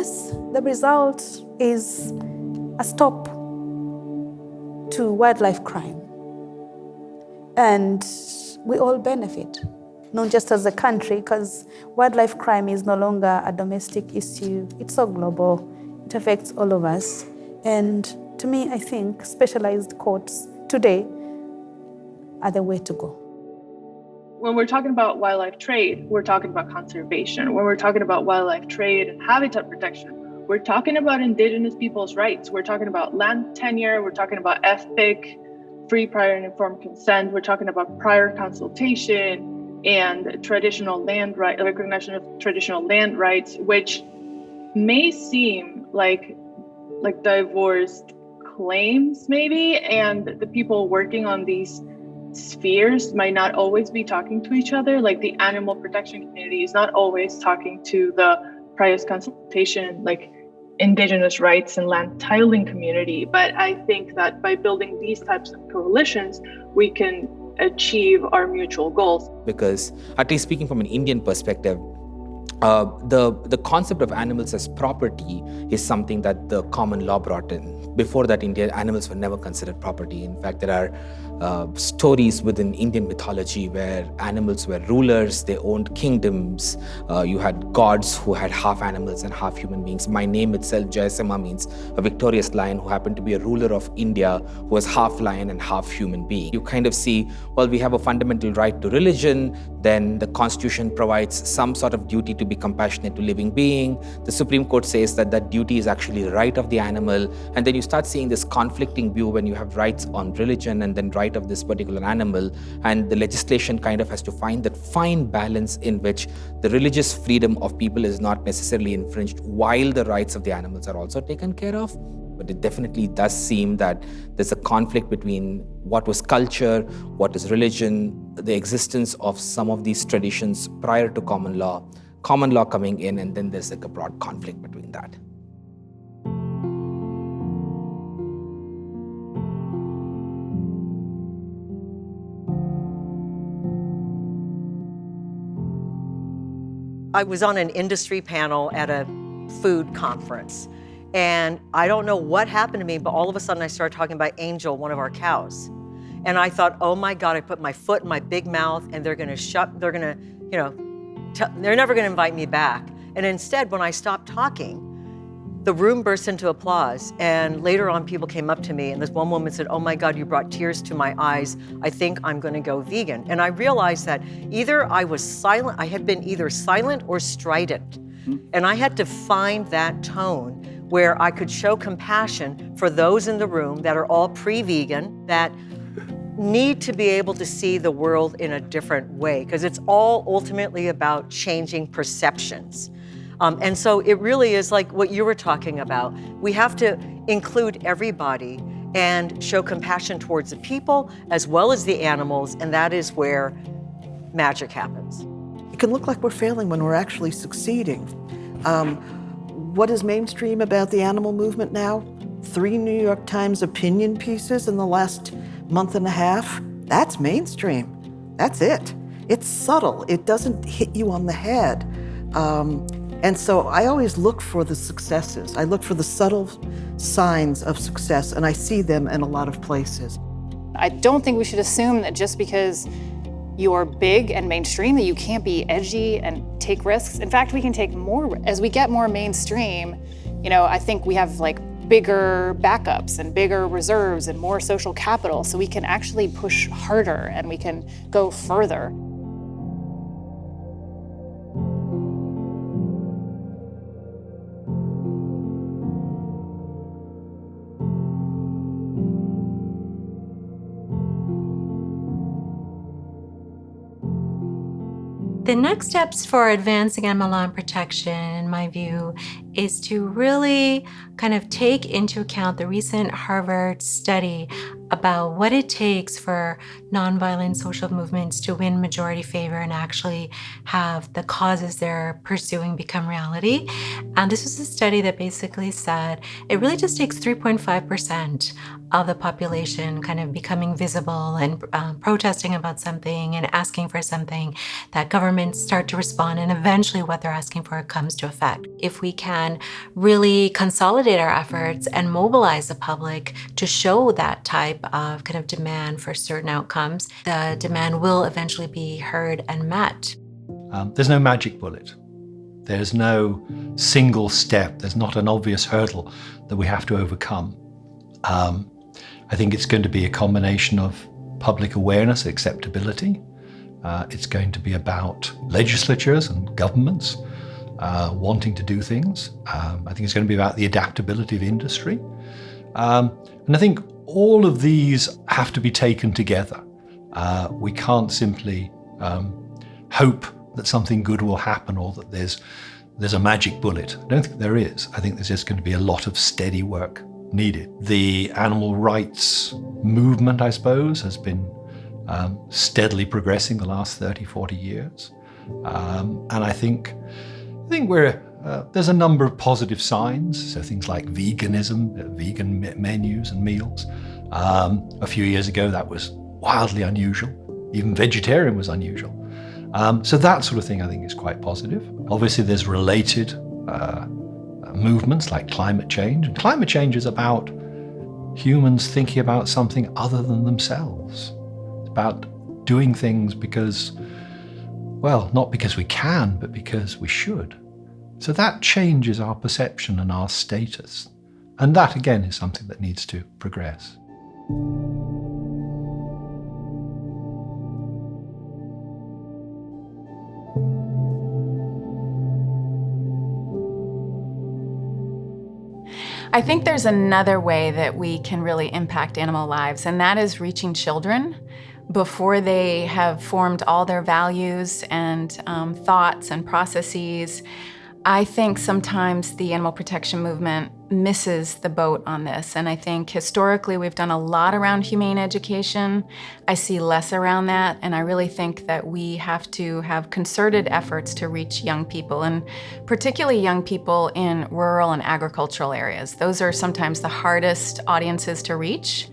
yes, the result is a stop to wildlife crime. And we all benefit, not just as a country, because wildlife crime is no longer a domestic issue. It's so global. It affects all of us. And to me, I think specialized courts today are the way to go. When we're talking about wildlife trade, we're talking about conservation. When we're talking about wildlife trade and habitat protection, we're talking about Indigenous people's rights. We're talking about land tenure. We're talking about FPIC, free, prior, and informed consent. We're talking about prior consultation and traditional land right, recognition of traditional land rights, which may seem like divorced claims maybe, and the people working on these spheres might not always be talking to each other. Like the animal protection community is not always talking to the prior consultation, like Indigenous rights and land titling community. But I think that by building these types of coalitions, we can achieve our mutual goals. Because at least speaking from an Indian perspective, the concept of animals as property is something that the common law brought in. Before that, animals were never considered property. In fact, there are stories within Indian mythology where animals were rulers, they owned kingdoms. You had gods who had half animals and half human beings. My name itself, Jayasimha, means a victorious lion who happened to be a ruler of India who was half lion and half human being. You kind of see, well, we have a fundamental right to religion, then the Constitution provides some sort of duty to be compassionate to living being. The Supreme Court says that that duty is actually the right of the animal. And then you start seeing this conflicting view when you have rights on religion and then right of this particular animal. And the legislation kind of has to find that fine balance in which the religious freedom of people is not necessarily infringed while the rights of the animals are also taken care of. But it definitely does seem that there's a conflict between what was culture, what is religion, the existence of some of these traditions prior to common law coming in, and then there's like a broad conflict between that. I was on an industry panel at a food conference, and I don't know what happened to me, but all of a sudden I started talking about Angel, one of our cows. And I thought, oh my God, I put my foot in my big mouth and they're never gonna invite me back. And instead, when I stopped talking, the room burst into applause. And later on, people came up to me and this one woman said, oh my God, you brought tears to my eyes. I think I'm gonna go vegan. And I realized that either I was silent, I had been either silent or strident. And I had to find that tone where I could show compassion for those in the room that are all pre-vegan, that need to be able to see the world in a different way, because it's all ultimately about changing perceptions. And so it really is like what you were talking about. We have to include everybody and show compassion towards the people as well as the animals, and that is where magic happens. It can look like we're failing when we're actually succeeding. What is mainstream about the animal movement now? 3 New York Times opinion pieces in the last month and a half. That's mainstream. That's it. It's subtle. It doesn't hit you on the head. And so I always look for the successes. I look for the subtle signs of success, and I see them in a lot of places. I don't think we should assume that just because you're big and mainstream that you can't be edgy and take risks. In fact, we can take more. As we get more mainstream, I think we have bigger backups and bigger reserves and more social capital, so we can actually push harder and we can go further. The next steps for advancing animal law and protection, in my view, is to really kind of take into account the recent Harvard study about what it takes for nonviolent social movements to win majority favor and actually have the causes they're pursuing become reality. And this was a study that basically said it really just takes 3.5% of the population kind of becoming visible and protesting about something and asking for something that governments start to respond, and eventually what they're asking for comes to effect. If we can can really consolidate our efforts and mobilize the public to show that type of kind of demand for certain outcomes, the demand will eventually be heard and met. There's no magic bullet. There's no single step. There's not an obvious hurdle that we have to overcome. I think it's going to be a combination of public awareness, acceptability. It's going to be about legislatures and governments wanting to do things. I think it's going to be about the adaptability of industry. And I think all of these have to be taken together. We can't simply hope that something good will happen or that there's a magic bullet. I don't think there is. I think there's just going to be a lot of steady work needed. The animal rights movement, I suppose, has been steadily progressing the last 30, 40 years. And I think there's a number of positive signs. So things like veganism, vegan menus and meals. A few years ago, that was wildly unusual. Even vegetarian was unusual. So that sort of thing I think is quite positive. Obviously there's related movements like climate change. And climate change is about humans thinking about something other than themselves. It's about doing things because, well, not because we can, but because we should. So that changes our perception and our status. And that again is something that needs to progress. I think there's another way that we can really impact animal lives, and that is reaching children before they have formed all their values and thoughts and processes. I think sometimes the animal protection movement misses the boat on this, and I think historically we've done a lot around humane education. I see less around that, and I really think that we have to have concerted efforts to reach young people, and particularly young people in rural and agricultural areas. Those are sometimes the hardest audiences to reach.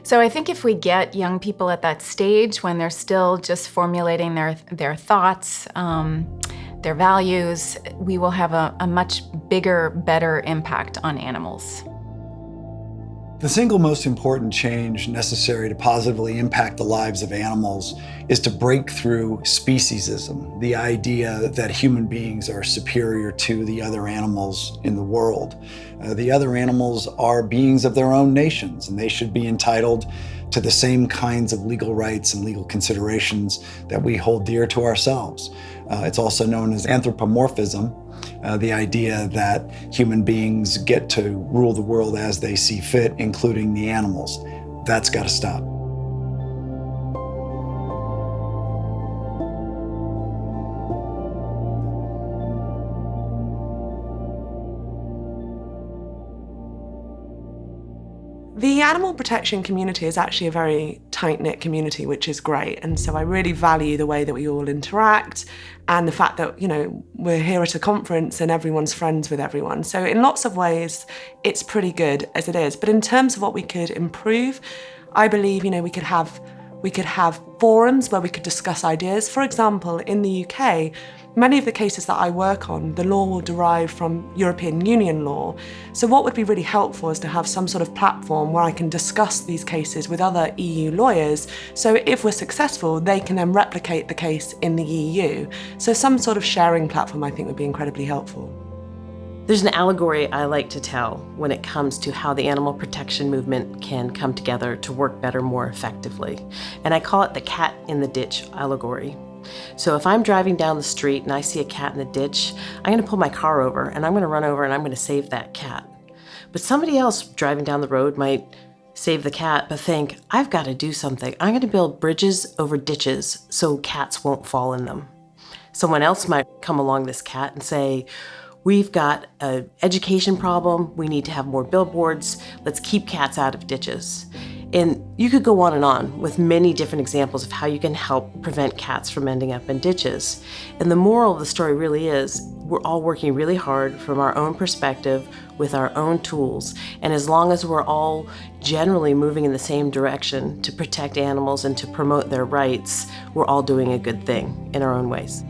So I think if we get young people at that stage when they're still just formulating their thoughts, their values, we will have a much bigger, better impact on animals. The single most important change necessary to positively impact the lives of animals is to break through speciesism, the idea that human beings are superior to the other animals in the world. The other animals are beings of their own nations, and they should be entitled to the same kinds of legal rights and legal considerations that we hold dear to ourselves. It's also known as anthropomorphism, the idea that human beings get to rule the world as they see fit, including the animals. That's got to stop. The animal protection community is actually a very tight-knit community, which is great. And so I really value the way that we all interact and the fact that, we're here at a conference and everyone's friends with everyone. So in lots of ways, it's pretty good as it is. But in terms of what we could improve, I believe, we could have forums where we could discuss ideas. For example, in the UK, many of the cases that I work on, the law will derive from European Union law. So what would be really helpful is to have some sort of platform where I can discuss these cases with other EU lawyers. So if we're successful, they can then replicate the case in the EU. So some sort of sharing platform I think would be incredibly helpful. There's an allegory I like to tell when it comes to how the animal protection movement can come together to work better, more effectively. And I call it the cat in the ditch allegory. So if I'm driving down the street and I see a cat in the ditch, I'm gonna pull my car over and I'm gonna run over and I'm gonna save that cat. But somebody else driving down the road might save the cat, but think, I've gotta do something. I'm gonna build bridges over ditches so cats won't fall in them. Someone else might come along this cat and say, we've got an education problem, we need to have more billboards, let's keep cats out of ditches. And you could go on and on with many different examples of how you can help prevent cats from ending up in ditches. And the moral of the story really is, we're all working really hard from our own perspective with our own tools. And as long as we're all generally moving in the same direction to protect animals and to promote their rights, we're all doing a good thing in our own ways.